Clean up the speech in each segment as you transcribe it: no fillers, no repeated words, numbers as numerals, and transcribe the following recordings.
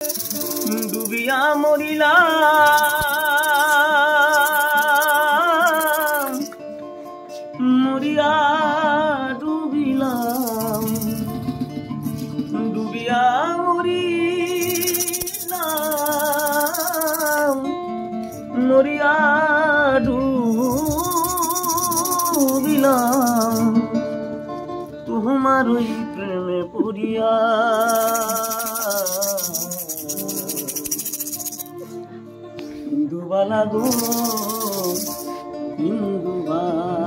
ডুবিয়া মরিলাম মরিয়া ডুবিলাম ডুবিয়া মরিলাম মরিয়া ডুবিলাম তোমার ওই প্রেমে পড়িয়া ইন্দুবালা গো ইন্দুবালা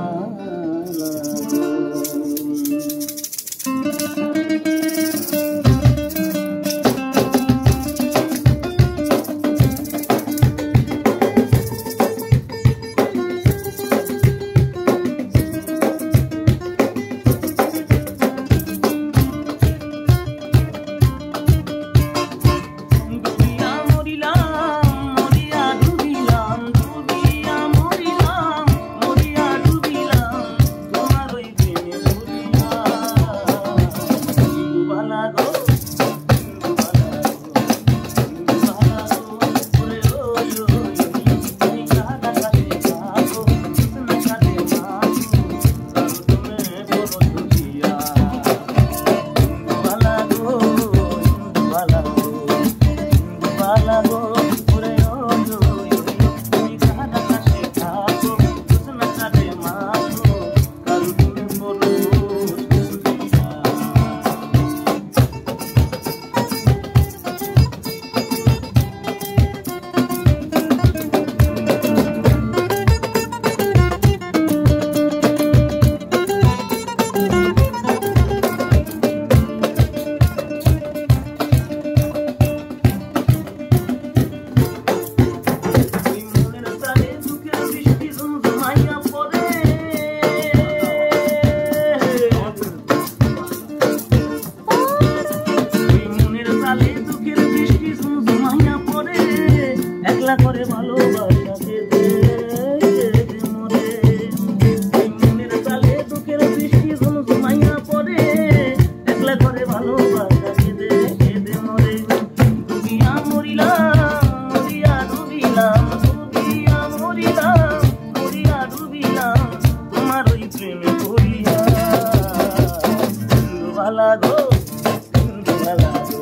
করে ভালোবাসাকে দে মরে মনের তালে দুঃখের বৃষ্টি ঝুমঝুমাইয়া পড়ে একলা করে ভালোবাসাকে দে মরে ডুবিয়া মরিলাম মরিয়া ডুবিলাম ডুবিয়া মরিলাম মরিয়া ডুবিলাম তোমার ওই প্রেমে পড়িয়া ইন্দুবালা গো ইন্দুবালা গো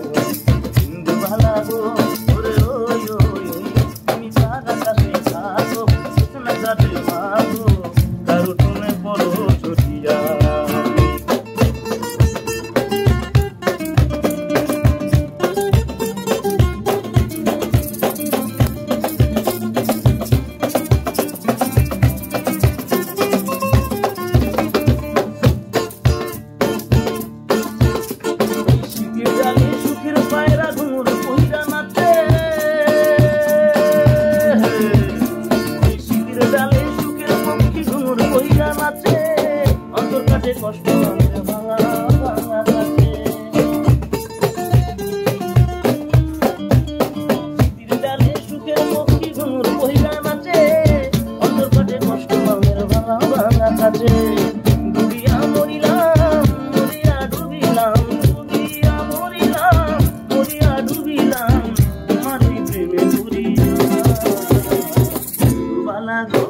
ইন্দুবালা গো কষ্ট ভাঙা ভাঙা কাছে ডালে সুখের পক্ষী ঘুমুর বহিরা নাচে অন্তর কাটে কষ্ট ভাঙের ভাঙা ভাঙা কাছে ডুবিয়া মরিলাম মরিয়া ডুবিলাম ডুবিয়া মরিলাম মরিয়া ডুবিলাম তোমার ওই প্রেমে পড়িয়া ইন্দুবালা গো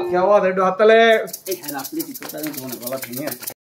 क्या बात है, हाथ तले।